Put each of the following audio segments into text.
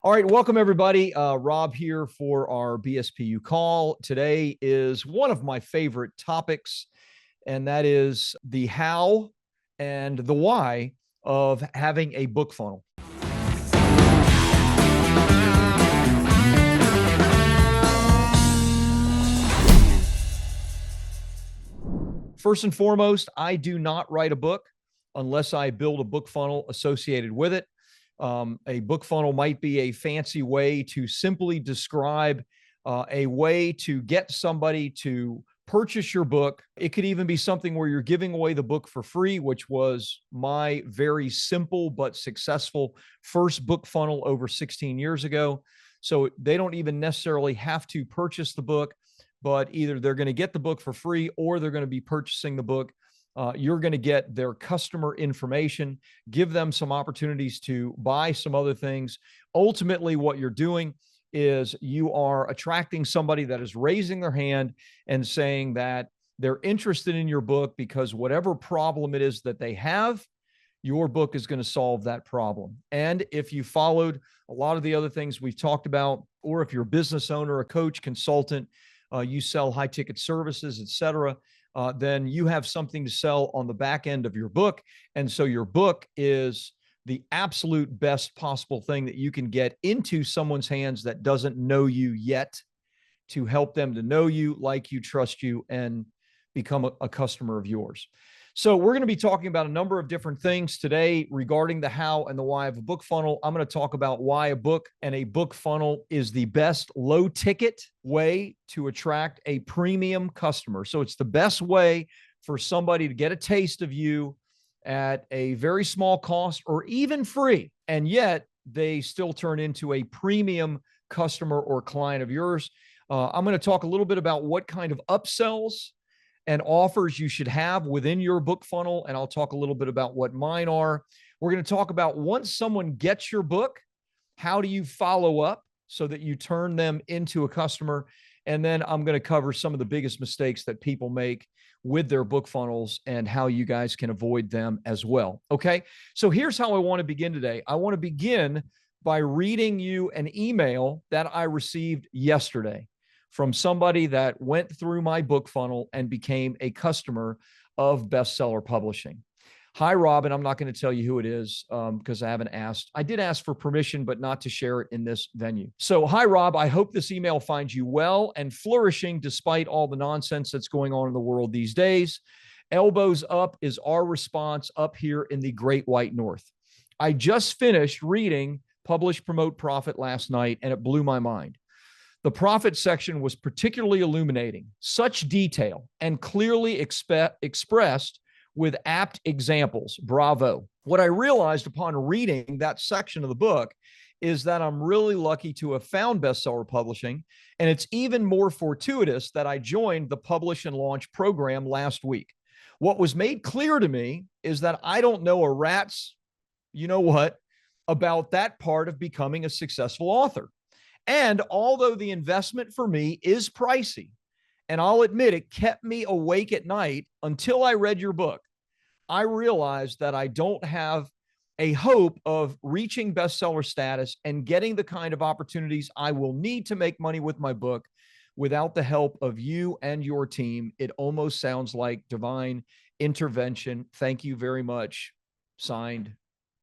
All right, welcome everybody. Rob here for our BSPU call. Today is one of my favorite topics, and that is the how and the why of having a book funnel. First and foremost, I do not write a book unless I build a book funnel associated with it. A book funnel might be a fancy way to simply describe a way to get somebody to purchase your book. It could even be something where you're giving away the book for free, which was my very simple but successful first book funnel over 16 years ago. So they don't even necessarily have to purchase the book, but either they're going to get the book for free or they're going to be purchasing the book. You're going to get their customer information, give them some opportunities to buy some other things. Ultimately, what you're doing is you are attracting somebody that is raising their hand and saying that they're interested in your book because whatever problem it is that they have, your book is going to solve that problem. And if you followed a lot of the other things we've talked about, or if you're a business owner, a coach, consultant, you sell high ticket services, et cetera, then you have something to sell on the back end of your book. And so your book is the absolute best possible thing that you can get into someone's hands that doesn't know you yet, to help them to know you, like you, trust you, and become a customer of yours. So we're going to be talking about a number of different things today regarding the how and the why of a book funnel. I'm going to talk about why a book and a book funnel is the best low ticket way to attract a premium customer. So it's the best way for somebody to get a taste of you at a very small cost or even free, and yet they still turn into a premium customer or client of yours. I'm going to talk a little bit about what kind of upsells and offers you should have within your book funnel. And I'll talk a little bit about what mine are. We're going to talk about once someone gets your book, how do you follow up so that you turn them into a customer? And then I'm going to cover some of the biggest mistakes that people make with their book funnels and how you guys can avoid them as well. Okay. So here's how I want to begin today. I want to begin by reading you an email that I received yesterday from somebody that went through my book funnel and became a customer of Bestseller Publishing. Hi, Robin. I'm not going to tell you who it is because I haven't asked. I did ask for permission, but not to share it in this venue. So, hi, Rob. I hope this email finds you well and flourishing despite all the nonsense that's going on in the world these days. Elbows up is our response up here in the Great White North. I just finished reading Publish, Promote, Profit last night, and it blew my mind. The profit section was particularly illuminating, such detail and clearly expressed with apt examples. Bravo. What I realized upon reading that section of the book is that I'm really lucky to have found Bestseller Publishing, and it's even more fortuitous that I joined the Publish and Launch program last week. What was made clear to me is that I don't know a rat's, you know what, about that part of becoming a successful author. And although the investment for me is pricey, and I'll admit it kept me awake at night until I read your book, I realized that I don't have a hope of reaching bestseller status and getting the kind of opportunities I will need to make money with my book without the help of you and your team. It almost sounds like divine intervention. Thank you very much. Signed,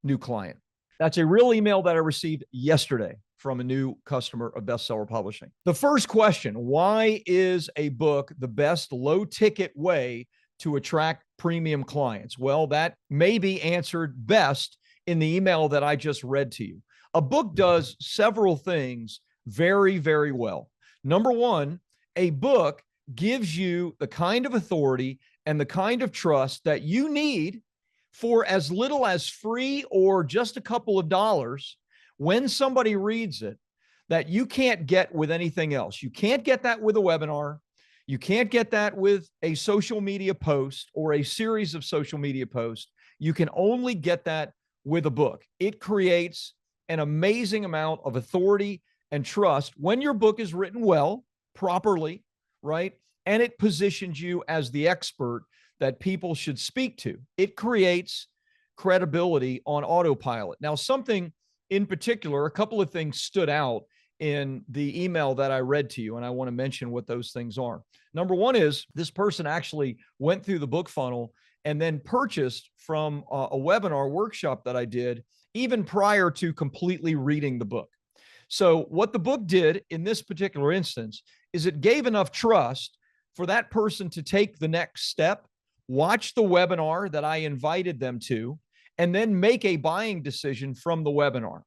new client. That's a real email that I received yesterday from a new customer of Bestseller Publishing. The first question, why is a book the best low ticket way to attract premium clients? Well, that may be answered best in the email that I just read to you. A book does several things very, very well. Number one, a book gives you the kind of authority and the kind of trust that you need for as little as free or just a couple of dollars when somebody reads it, that you can't get with anything else. You can't get that with a webinar. You can't get that with a social media post or a series of social media posts. You can only get that with a book. It creates an amazing amount of authority and trust when your book is written well, properly, right? And it positions you as the expert that people should speak to. It creates credibility on autopilot. Now, something in particular, a couple of things stood out in the email that I read to you, and I want to mention what those things are. Number one is this person actually went through the book funnel and then purchased from a webinar workshop that I did even prior to completely reading the book. So what the book did in this particular instance is it gave enough trust for that person to take the next step, watch the webinar that I invited them to, and then make a buying decision from the webinar.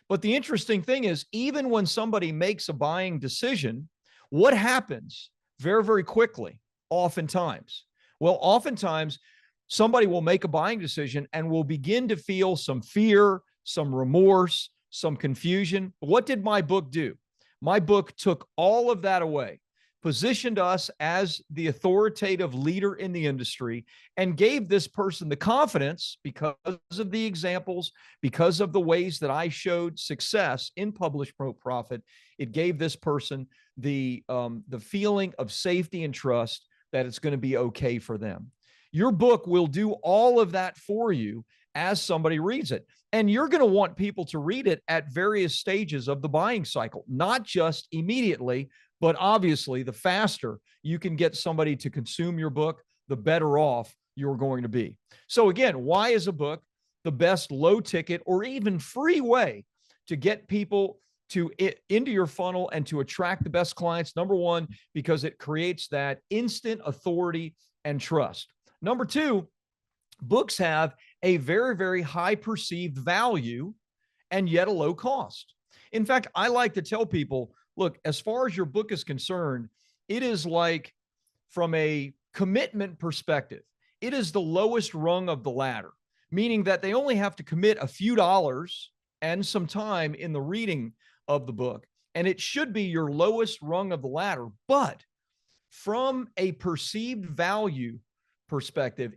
But the interesting thing is, even when somebody makes a buying decision, what happens very, very quickly, oftentimes? Well, oftentimes somebody will make a buying decision and will begin to feel some fear, some remorse, some confusion. What did my book do? My book took all of that away, positioned us as the authoritative leader in the industry, and gave this person the confidence, because of the examples, because of the ways that I showed success in Publish Promote Profit. It gave this person the feeling of safety and trust that it's going to be okay for them. Your book will do all of that for you as somebody reads it. And you're going to want people to read it at various stages of the buying cycle, not just immediately, but obviously the faster you can get somebody to consume your book, the better off you're going to be. So again, why is a book the best low ticket or even free way to get people into your funnel and to attract the best clients? Number one, because it creates that instant authority and trust. Number two, books have a very, very high perceived value and yet a low cost. In fact, I like to tell people, look, as far as your book is concerned, it is like, from a commitment perspective, it is the lowest rung of the ladder, meaning that they only have to commit a few dollars and some time in the reading of the book, and it should be your lowest rung of the ladder. But from a perceived value perspective,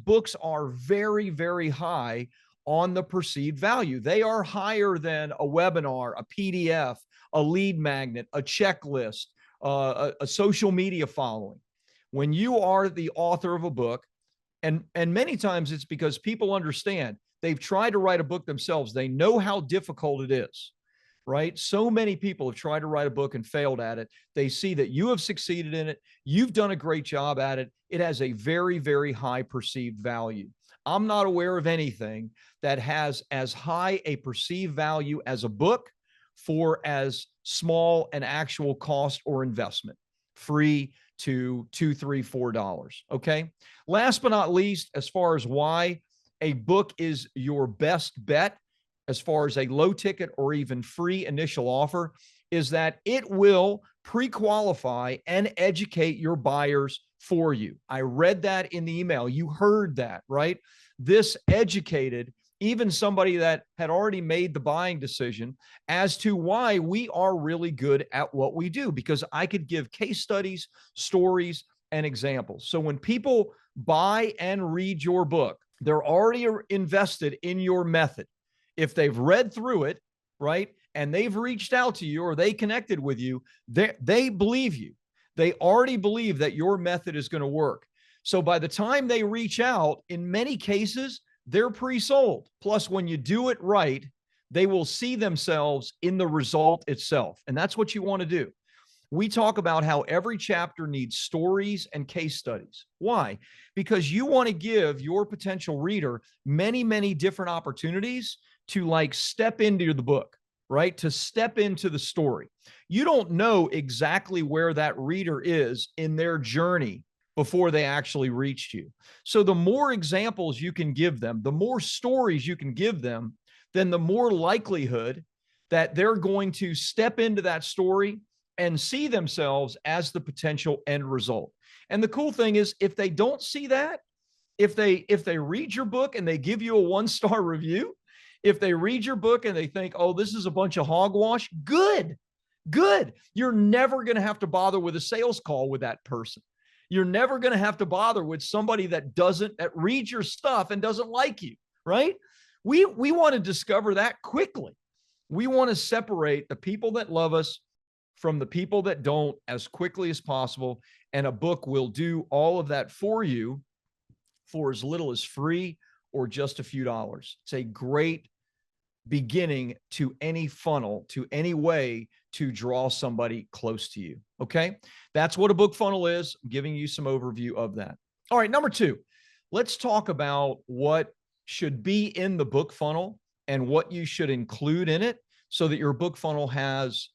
books are very, very high on the perceived value. They are higher than a webinar, a PDF, a lead magnet, a checklist, a social media following. When you are the author of a book, and many times it's because people understand, they've tried to write a book themselves. They know how difficult it is, right? So many people have tried to write a book and failed at it. They see that you have succeeded in it. You've done a great job at it. It has a very, very high perceived value. I'm not aware of anything that has as high a perceived value as a book for as small an actual cost or investment, free to $2, $3, $4. Okay. Last but not least, as far as why a book is your best bet, as far as a low ticket or even free initial offer, is that it will pre-qualify and educate your buyers for you. I read that in the email. You heard that, right? This educated even somebody that had already made the buying decision as to why we are really good at what we do, because I could give case studies, stories, and examples. So when people buy and read your book, they're already invested in your method. If they've read through it, right, and they've reached out to you or they connected with you, they believe you. They already believe that your method is going to work. So by the time they reach out, in many cases, they're pre-sold. Plus, when you do it right, they will see themselves in the result itself. And that's what you want to do. We talk about how every chapter needs stories and case studies. Why? Because you want to give your potential reader many, many different opportunities to like step into the book, right? To step into the story. You don't know exactly where that reader is in their journey before they actually reached you. So the more examples you can give them, the more stories you can give them, then the more likelihood that they're going to step into that story and see themselves as the potential end result. And the cool thing is, if they don't see that, if they read your book and they give you a 1-star review, if they read your book and they think, oh, this is a bunch of hogwash, good. You're never going to have to bother with a sales call with that person. You're never going to have to bother with somebody that reads your stuff and doesn't like you, right? We want to discover that quickly. We want to separate the people that love us from the people that don't as quickly as possible. And a book will do all of that for you for as little as free or just a few dollars. It's a great beginning to any funnel, to any way to draw somebody close to you. Okay. That's what a book funnel is. I'm giving you some overview of that. All right. Number two, let's talk about what should be in the book funnel and what you should include in it so that your book funnel has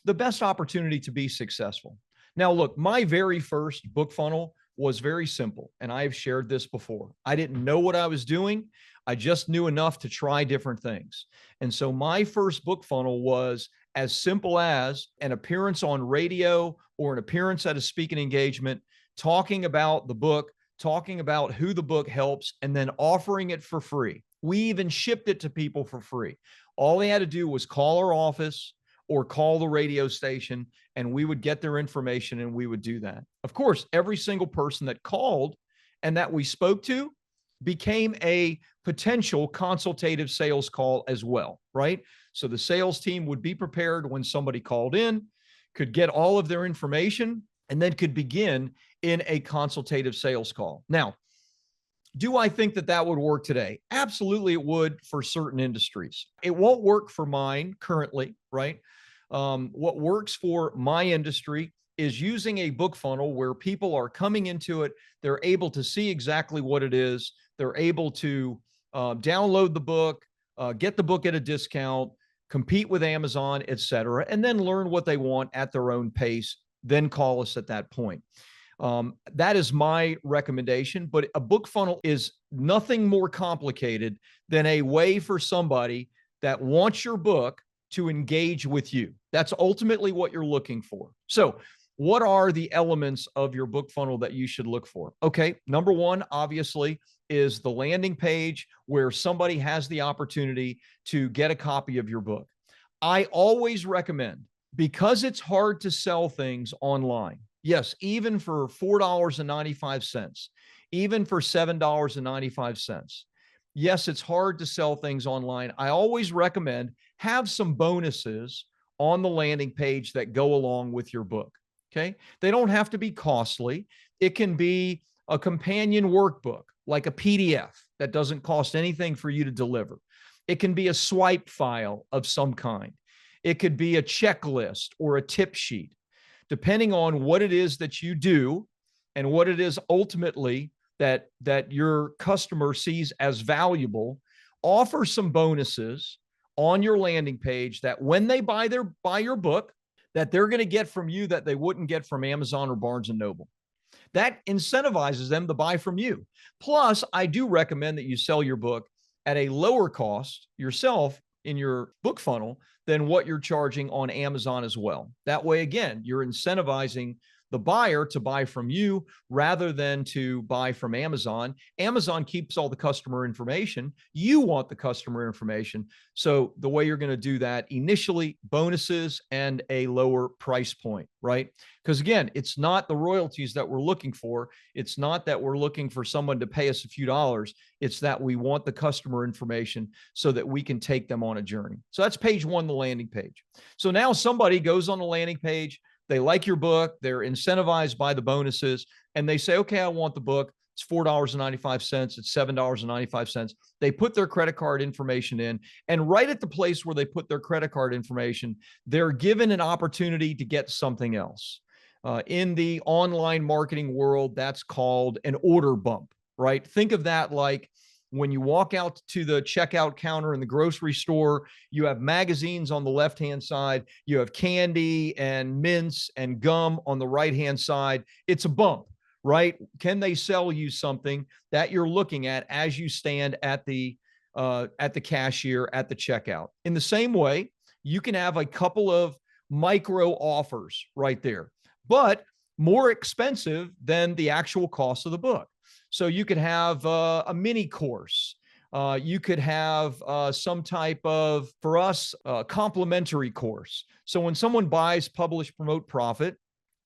the best opportunity to be successful. Now, look, my very first book funnel was very simple, and I've shared this before. I didn't know what I was doing. I just knew enough to try different things. And so my first book funnel was as simple as an appearance on radio or an appearance at a speaking engagement, talking about the book, talking about who the book helps, and then offering it for free. We even shipped it to people for free. All they had to do was call our office or call the radio station, and we would get their information and we would do that. Of course, every single person that called and that we spoke to became a potential consultative sales call as well, right? So the sales team would be prepared when somebody called in, could get all of their information, and then could begin in a consultative sales call. Now, do I think that that would work today? Absolutely, it would for certain industries. It won't work for mine currently, right? What works for my industry is using a book funnel where people are coming into it. They're able to see exactly what it is. They're able to download the book, get the book at a discount, compete with Amazon, et cetera, and then learn what they want at their own pace. Then call us at that point. That is my recommendation, but a book funnel is nothing more complicated than a way for somebody that wants your book to engage with you. That's ultimately what you're looking for. So what are the elements of your book funnel that you should look for? Okay, number one, obviously, is the landing page where somebody has the opportunity to get a copy of your book. I always recommend, because it's hard to sell things online. Yes, even for $4.95, even for $7.95. Yes, it's hard to sell things online. I always recommend have some bonuses on the landing page that go along with your book. Okay. They don't have to be costly. It can be a companion workbook, like a PDF that doesn't cost anything for you to deliver. It can be a swipe file of some kind. It could be a checklist or a tip sheet, depending on what it is that you do and what it is ultimately that your customer sees as valuable. Offer some bonuses on your landing page that when they buy your book, that they're going to get from you that they wouldn't get from Amazon or Barnes and Noble. That incentivizes them to buy from you. Plus, I do recommend that you sell your book at a lower cost yourself in your book funnel than what you're charging on Amazon as well. That way, again, you're incentivizing the buyer to buy from you rather than to buy from Amazon. Amazon keeps all the customer information. You want the customer information. So the way you're going to do that, initially, bonuses and a lower price point, right? Because again, it's not the royalties that we're looking for. It's not that we're looking for someone to pay us a few dollars. It's that we want the customer information so that we can take them on a journey. So that's page one, the landing page. So now somebody goes on the landing page. They like your book. They're incentivized by the bonuses. And they say, okay, I want the book. It's $4.95. It's $7.95. They put their credit card information in. And right at the place where they put their credit card information, they're given an opportunity to get something else. In the online marketing world, that's called an order bump, right? Think of that like when you walk out to the checkout counter in the grocery store, you have magazines on the left-hand side, you have candy and mints and gum on the right-hand side. It's a bump, right? Can they sell you something that you're looking at as you stand at the cashier at the checkout? In the same way, you can have a couple of micro offers right there, but more expensive than the actual cost of the book. So you could have a mini course. You could have some type of, for us, complimentary course. So when someone buys Publish, Promote, Profit,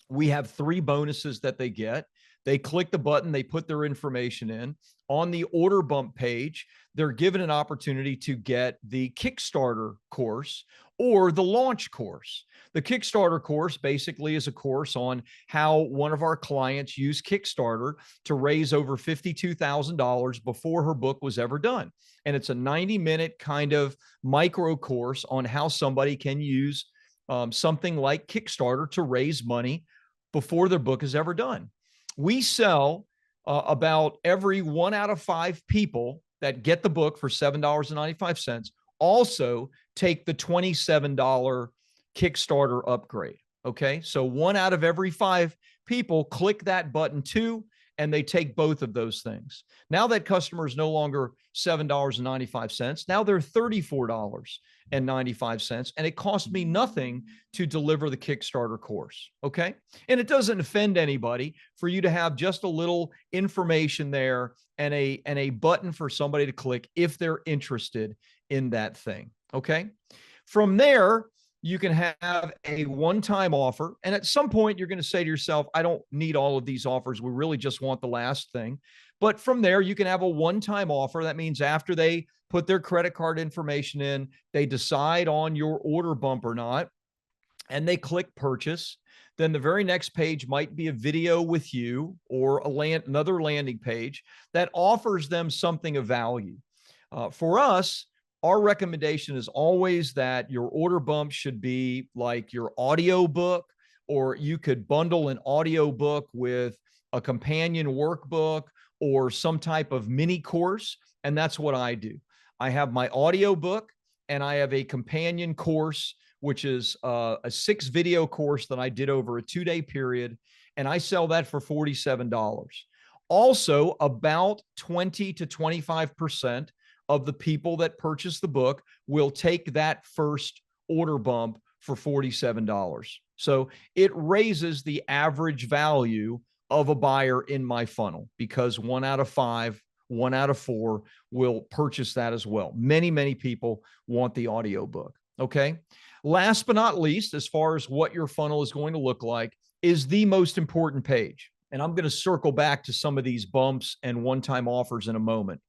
we have 3 bonuses that they get. They click the button, they put their information in. On the order bump page, they're given an opportunity to get the Kickstarter course or the launch course. The Kickstarter course basically is a course on how one of our clients used Kickstarter to raise over $52,000 before her book was ever done. And it's a 90-minute kind of micro course on how somebody can use something like Kickstarter to raise money before their book is ever done. We sell about every 1 out of 5 people that get the book for $7.95 also take the $27 Kickstarter upgrade. Okay. So 1 out of every 5 people click that button too, and they take both of those things. Now that customer is no longer $7.95. Now they're $34.95. And it cost me nothing to deliver the Kickstarter course. Okay. And it doesn't offend anybody for you to have just a little information there and a button for somebody to click if they're interested in that thing. Okay. From there, you can have a one-time offer. And at some point, you're going to say to yourself, I don't need all of these offers. We really just want the last thing. But from there, you can have a one-time offer. That means after they put their credit card information in, they decide on your order bump or not, and they click purchase. Then the very next page might be a video with you or another landing page that offers them something of value. For us, our recommendation is always that your order bump should be like your audio book, or you could bundle an audio book with a companion workbook or some type of mini course. And that's what I do. I have my audio book and I have a companion course, which is a 6-video course that I did over a 2-day period. And I sell that for $47. Also, about 20 to 25% of the people that purchase the book will take that first order bump for $47. So it raises the average value of a buyer in my funnel because 1 out of 5, 1 out of 4 will purchase that as well. Many, many people want the audio book. Okay. Last but not least, as far as what your funnel is going to look like, is the most important page. And I'm going to circle back to some of these bumps and one-time offers in a moment.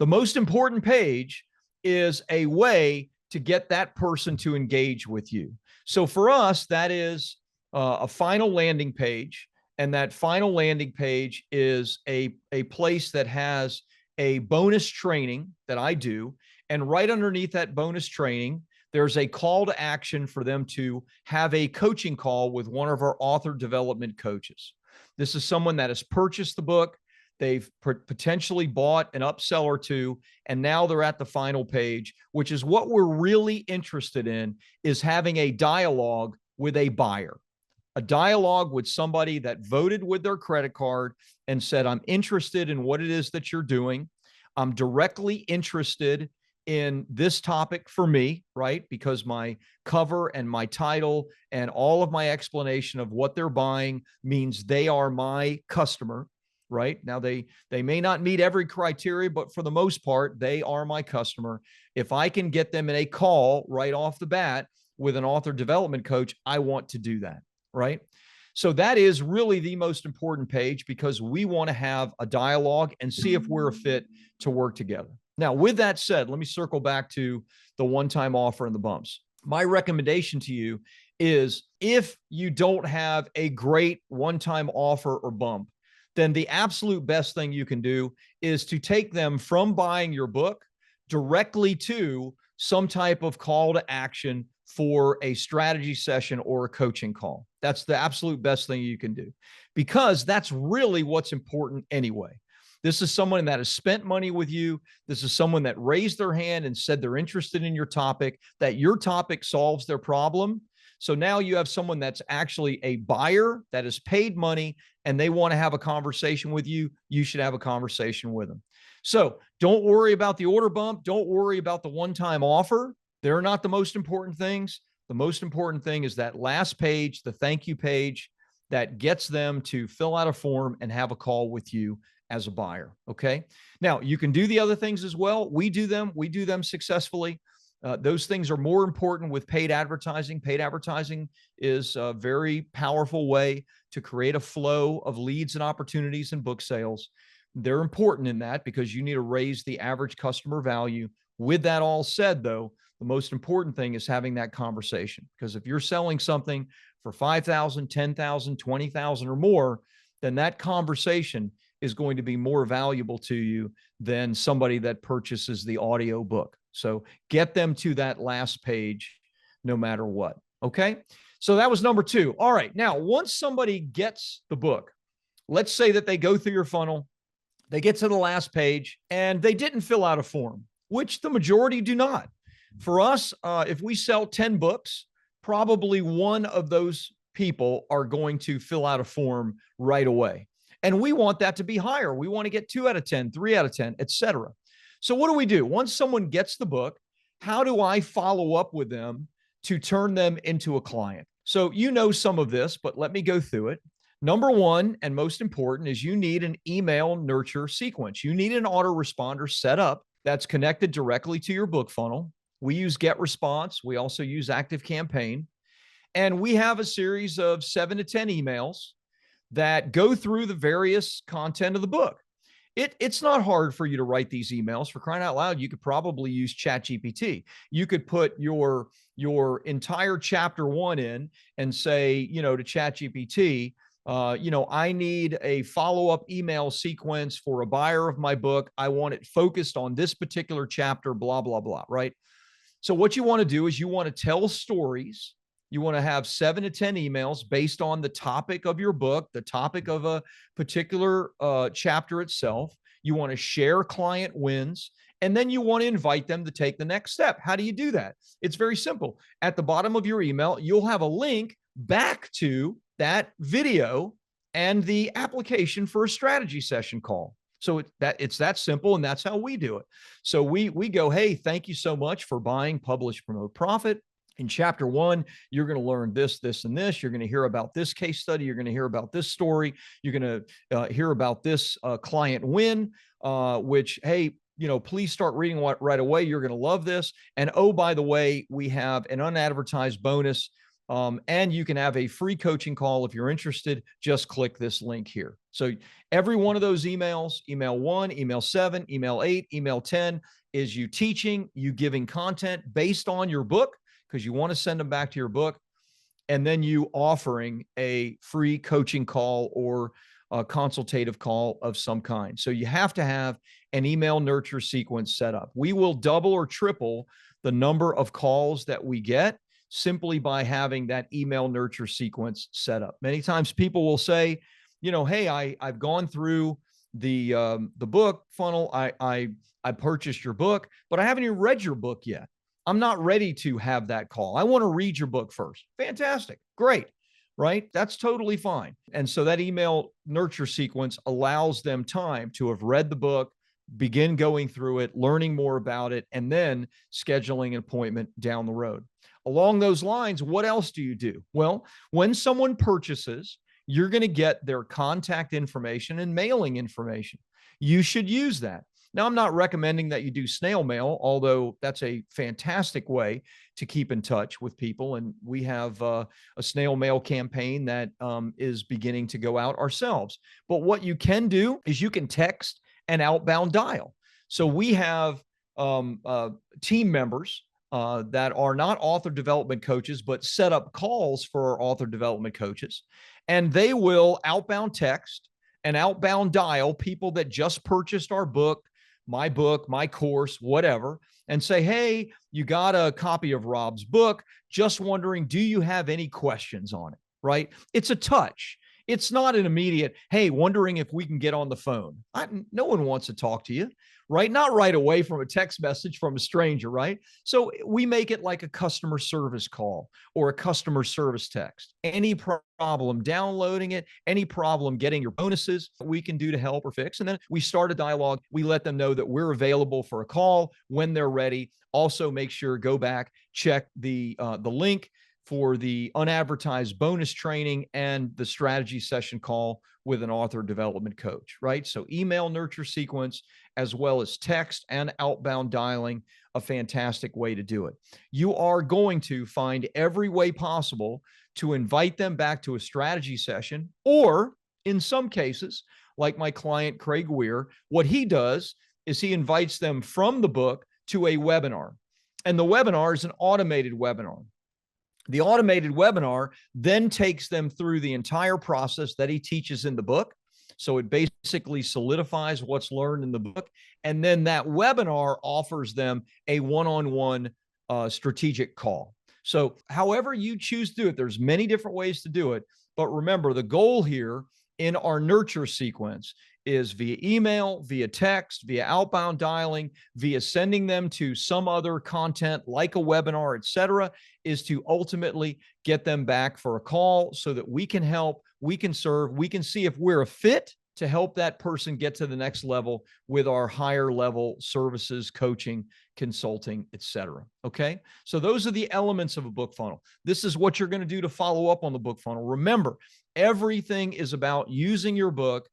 The most important page is a way to get that person to engage with you. So for us, that is a final landing page. And that final landing page is a place that has a bonus training that I do. And right underneath that bonus training, there's a call to action for them to have a coaching call with one of our author development coaches. This is someone that has purchased the book. They've potentially bought an upsell or two, and now they're at the final page, which is what we're really interested in, is having a dialogue with a buyer, a dialogue with somebody that voted with their credit card and said, I'm interested in what it is that you're doing. I'm directly interested in this topic for me, right? Because my cover and my title and all of my explanation of what they're buying means they are my customer. Right now, they may not meet every criteria, but for the most part, they are my customer. If I can get them in a call right off the bat with an author development coach, I want to do that. Right. So that is really the most important page because we want to have a dialogue and see if we're a fit to work together. Now, with that said, let me circle back to the one-time offer and the bumps. My recommendation to you is if you don't have a great one-time offer or bump, then the absolute best thing you can do is to take them from buying your book directly to some type of call to action for a strategy session or a coaching call. That's the absolute best thing you can do because that's really what's important anyway. This is someone that has spent money with you. This is someone that raised their hand and said they're interested in your topic, that your topic solves their problem. So now you have someone that's actually a buyer that has paid money and they want to have a conversation with you. You should have a conversation with them. So don't worry about the order bump. Don't worry about the one-time offer. They're not the most important things. The most important thing is that last page, the thank you page that gets them to fill out a form and have a call with you as a buyer. Okay. Now you can do the other things as well. We do them successfully. Those things are more important with paid advertising. Paid advertising is a very powerful way to create a flow of leads and opportunities in book sales. They're important in that because you need to raise the average customer value. With that all said, though, The most important thing is having that conversation, because if you're selling something for 5,000, 10,000, 20,000 or more, then that conversation is going to be more valuable to you than somebody that purchases the audio book. So get them to that last page no matter what. Okay. So that was number 2. All right. Now, once somebody gets the book, let's say that they go through your funnel, they get to the last page and they didn't fill out a form, which the majority do not. For us, if we sell 10 books, probably one of those people are going to fill out a form right away. And we want that to be higher. We want to get 2 out of 10, 3 out of 10, etc. So what do we do? Once someone gets the book, how do I follow up with them to turn them into a client? So you know some of this, but let me go through it. Number 1, and most important, is you need an email nurture sequence. You need an autoresponder set up that's connected directly to your book funnel. We use GetResponse. We also use ActiveCampaign. And we have a series of 7 to 10 emails that go through the various content of the book. It's not hard for you to write these emails. For crying out loud, you could probably use ChatGPT. You could put your entire chapter 1 in and say, to ChatGPT, I need a follow-up email sequence for a buyer of my book. I want it focused on this particular chapter, blah, blah, blah, right? So what you want to do is you want to tell stories. You want to have 7 to 10 emails based on the topic of your book, the topic of a particular chapter itself. You want to share client wins, and then you want to invite them to take the next step. How do you do that? It's very simple. At the bottom of your email, you'll have a link back to that video and the application for a strategy session call. So it's that simple, and that's how we do it. So we go, hey, thank you so much for buying Publish, Promote, Profit. In chapter 1, you're going to learn this, this, and this. You're going to hear about this case study. You're going to hear about this story. You're going to hear about this client win, which, hey, please start reading right away. You're going to love this. And oh, by the way, we have an unadvertised bonus. And you can have a free coaching call if you're interested. Just click this link here. So every one of those emails, email 1, email 7, email 8, email 10, is you teaching, you giving content based on your book, because you want to send them back to your book, and then you offering a free coaching call or a consultative call of some kind. So you have to have an email nurture sequence set up. We will double or triple the number of calls that we get simply by having that email nurture sequence set up. Many times people will say, hey, I've gone through the book funnel. I purchased your book, but I haven't even read your book yet. I'm not ready to have that call. I want to read your book first. Fantastic. Great. Right? That's totally fine. And so that email nurture sequence allows them time to have read the book, begin going through it, learning more about it, and then scheduling an appointment down the road. Along those lines, what else do you do? Well, when someone purchases, you're going to get their contact information and mailing information. You should use that. Now, I'm not recommending that you do snail mail, although that's a fantastic way to keep in touch with people. And we have a snail mail campaign that is beginning to go out ourselves. But what you can do is you can text and outbound dial. So we have team members that are not author development coaches, but set up calls for our author development coaches. And they will outbound text and outbound dial people that just purchased our book, my course, whatever, and say, hey, you got a copy of Rob's book. Just wondering, do you have any questions on it? Right? It's a touch. It's not an immediate, hey, wondering if we can get on the phone. No one wants to talk to you, right? Not right away from a text message from a stranger, right? So we make it like a customer service call or a customer service text. Any problem downloading it, any problem getting your bonuses, we can do to help or fix. And then we start a dialogue. We let them know that we're available for a call when they're ready. Also, make sure, go back, check the link for the unadvertised bonus training and the strategy session call with an author development coach, right? So email nurture sequence, as well as text and outbound dialing, a fantastic way to do it. You are going to find every way possible to invite them back to a strategy session, or in some cases, like my client, Craig Weir, what he does is he invites them from the book to a webinar. And the webinar is an automated webinar. The automated webinar then takes them through the entire process that he teaches in the book. So it basically solidifies what's learned in the book. And then that webinar offers them a one-on-one strategic call. So however you choose to do it, there's many different ways to do it. But remember, the goal here in our nurture sequence is via email, via text, via outbound dialing, via sending them to some other content like a webinar, et cetera, is to ultimately get them back for a call so that we can help, we can serve, we can see if we're a fit to help that person get to the next level with our higher level services, coaching, consulting, et cetera. Okay. So those are the elements of a book funnel. This is what you're going to do to follow up on the book funnel. Remember, everything is about using your book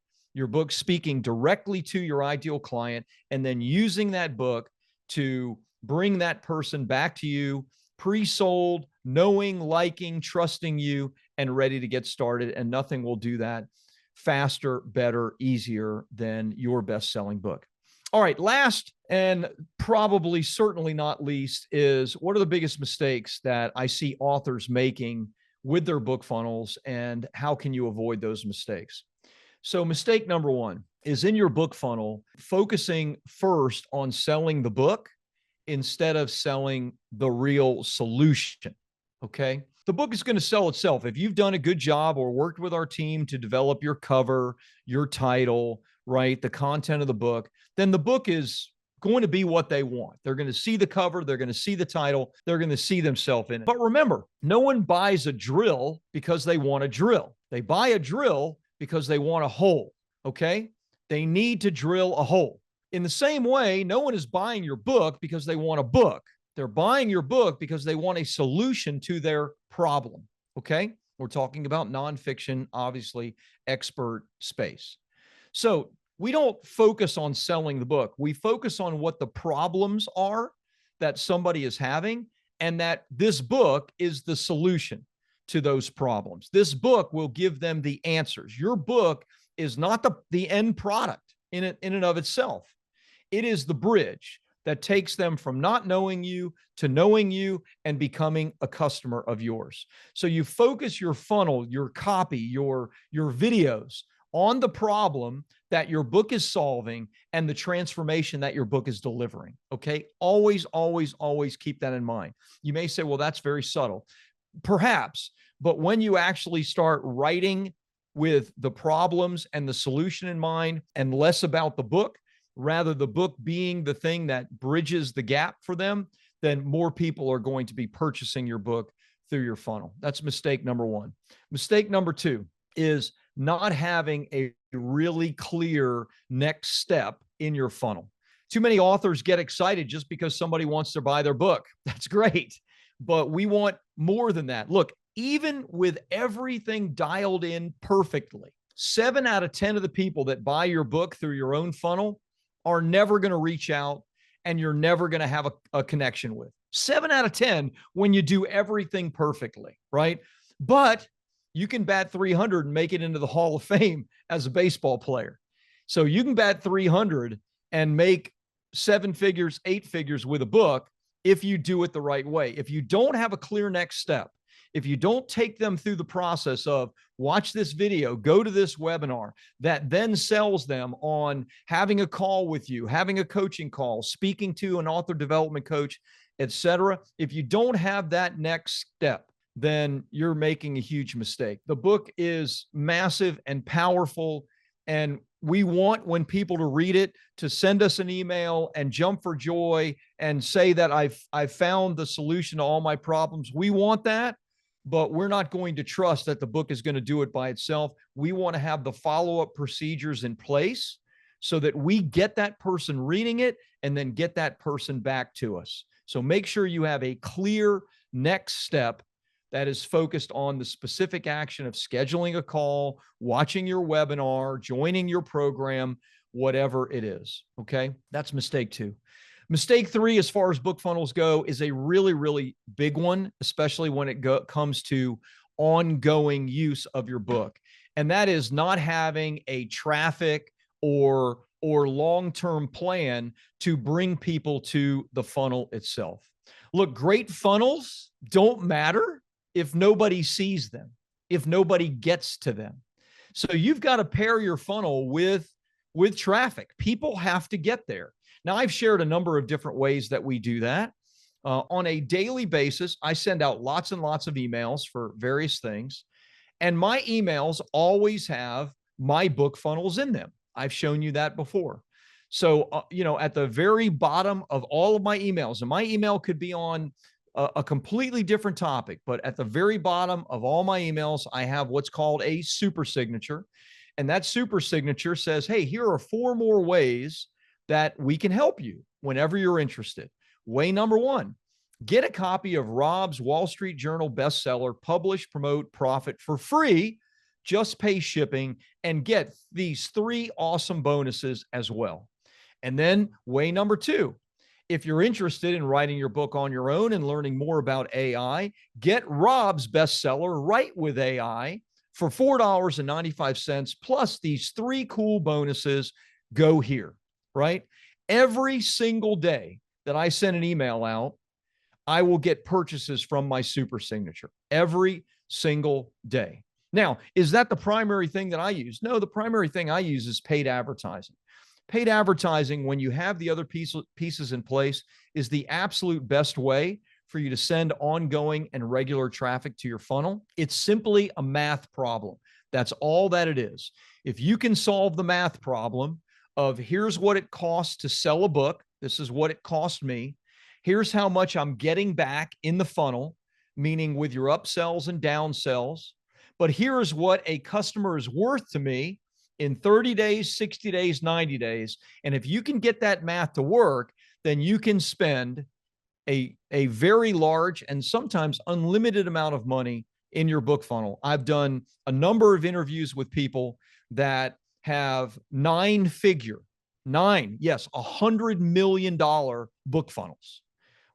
speaking directly to your ideal client, and then using that book to bring that person back to you, pre-sold, knowing, liking, trusting you, and ready to get started. And nothing will do that faster, better, easier than your best-selling book. All right, last and probably certainly not least is, what are the biggest mistakes that I see authors making with their book funnels, and how can you avoid those mistakes? So mistake number one is, in your book funnel, focusing first on selling the book instead of selling the real solution. Okay. The book is going to sell itself. If you've done a good job or worked with our team to develop your cover, your title, right, the content of the book, then the book is going to be what they want. They're going to see the cover, they're going to see the title, they're going to see themselves in it. But remember, no one buys a drill because they want a drill. They buy a drill because they want a hole. Okay. They need to drill a hole. In the same way, no one is buying your book because they want a book. They're buying your book because they want a solution to their problem. Okay. We're talking about nonfiction, obviously, expert space. So we don't focus on selling the book. We focus on what the problems are that somebody is having, and that this book is the solution to those problems. This book will give them the answers. Your book is not the end product in and of itself. It is the bridge that takes them from not knowing you to knowing you and becoming a customer of yours. So you focus your funnel, your copy, your videos on the problem that your book is solving and the transformation that your book is delivering. Okay. Always, always, always keep that in mind. You may say, well, that's very subtle. Perhaps, but when you actually start writing with the problems and the solution in mind, and less about the book, rather the book being the thing that bridges the gap for them, then more people are going to be purchasing your book through your funnel. That's mistake number one. Mistake number two is not having a really clear next step in your funnel. Too many authors get excited just because somebody wants to buy their book. That's great, but we want more than that. Look, even with everything dialed in perfectly, 7 out of 10 of the people that buy your book through your own funnel are never going to reach out, and you're never going to have a connection with. 7 out of 10 when you do everything perfectly, right? But you can bat 300 and make it into the Hall of Fame as a baseball player. So you can bat 300 and make 7 figures, 8 figures with a book if you do it the right way. If you don't have a clear next step, if you don't take them through the process of watch this video, go to this webinar, that then sells them on having a call with you, having a coaching call, speaking to an author development coach, etc. If you don't have that next step, then you're making a huge mistake. The book is massive and powerful, and we want, when people to read it, to send us an email and jump for joy and say that I've found the solution to all my problems. We want that, but we're not going to trust that the book is going to do it by itself. We want to have the follow-up procedures in place so that we get that person reading it and then get that person back to us. So make sure you have a clear next step that is focused on the specific action of scheduling a call, watching your webinar, joining your program, whatever it is. Okay. That's mistake two. Mistake three, as far as book funnels go, is a really, really big one, especially when it comes to ongoing use of your book. And that is not having a traffic or long-term plan to bring people to the funnel itself. Look, great funnels don't matter if nobody sees them, if nobody gets to them. So you've got to pair your funnel with traffic. People have to get there. Now, I've shared a number of different ways that we do that. On a daily basis, I send out lots and lots of emails for various things. And my emails always have my book funnels in them. I've shown you that before. So, at the very bottom of all of my emails, and my email could be on a completely different topic, but at the very bottom of all my emails, I have what's called a super signature. And that super signature says, hey, here are 4 more ways that we can help you whenever you're interested. Way number 1, get a copy of Rob's Wall Street Journal bestseller, Publish, Promote, Profit for free. Just pay shipping and get these 3 awesome bonuses as well. And then way number 2, if you're interested in writing your book on your own and learning more about AI, get Rob's bestseller, Write with AI, for $4.95 plus these 3 cool bonuses. Go here, right? Every single day that I send an email out, I will get purchases from my super signature every single day. Now, is that the primary thing that I use? No, the primary thing I use is paid advertising. Paid advertising, when you have the other pieces in place, is the absolute best way for you to send ongoing and regular traffic to your funnel. It's simply a math problem. That's all that it is. If you can solve the math problem of here's what it costs to sell a book, this is what it cost me, here's how much I'm getting back in the funnel, meaning with your upsells and downsells, but here's what a customer is worth to me in 30 days, 60 days, 90 days. And if you can get that math to work, then you can spend a very large and sometimes unlimited amount of money in your book funnel. I've done a number of interviews with people that have $100 million book funnels,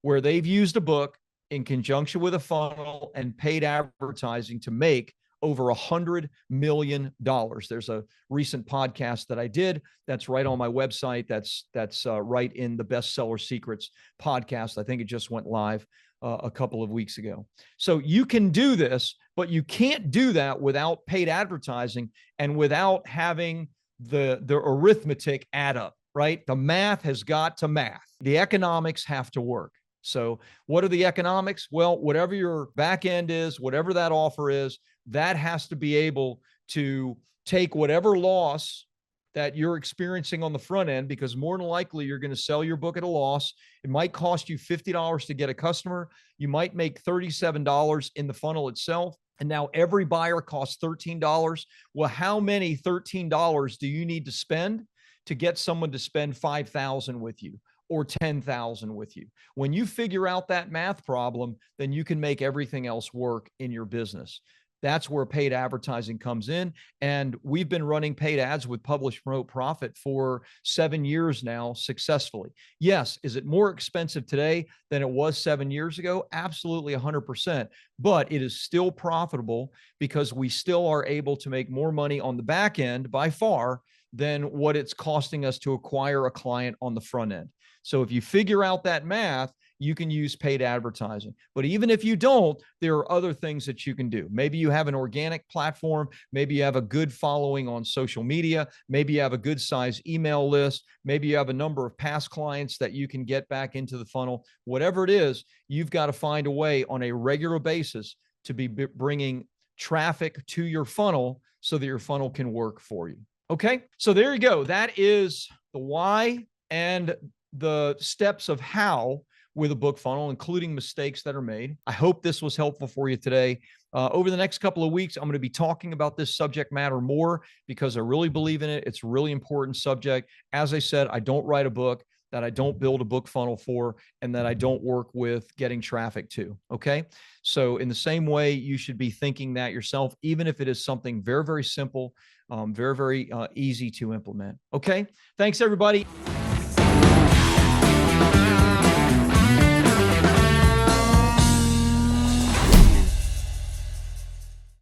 where they've used a book in conjunction with a funnel and paid advertising to make over $100 million. There's a recent podcast that I did that's right on my website. That's right in the Bestseller Secrets podcast. I think it just went live a couple of weeks ago. So you can do this, but you can't do that without paid advertising and without having the arithmetic add up, right? The math has got to math. The economics have to work. So what are the economics? Well, whatever your back end is, whatever that offer is, that has to be able to take whatever loss that you're experiencing on the front end, because more than likely you're going to sell your book at a loss. It might cost you $50 to get a customer. You might make $37 in the funnel itself. And now every buyer costs $13. Well, how many $13 do you need to spend to get someone to spend $5,000 with you or $10,000 with you? When you figure out that math problem, then you can make everything else work in your business. That's where paid advertising comes in. And we've been running paid ads with Publish, Promote, Profit for 7 years now successfully. Yes. Is it more expensive today than it was 7 years ago? Absolutely 100%. But it is still profitable because we still are able to make more money on the back end by far than what it's costing us to acquire a client on the front end. So if you figure out that math, you can use paid advertising. But even if you don't, there are other things that you can do. Maybe you have an organic platform. Maybe you have a good following on social media. Maybe you have a good size email list. Maybe you have a number of past clients that you can get back into the funnel. Whatever it is, you've got to find a way on a regular basis to be bringing traffic to your funnel so that your funnel can work for you. Okay, so there you go. That is the why and the steps of how with a book funnel, including mistakes that are made. I hope this was helpful for you today. Over the next couple of weeks, I'm going to be talking about this subject matter more because I really believe in it. It's a really important subject. As I said, I don't write a book that I don't build a book funnel for and that I don't work with getting traffic to. Okay. So in the same way, you should be thinking that yourself, even if it is something very, very simple, very, very easy to implement. Okay. Thanks, everybody.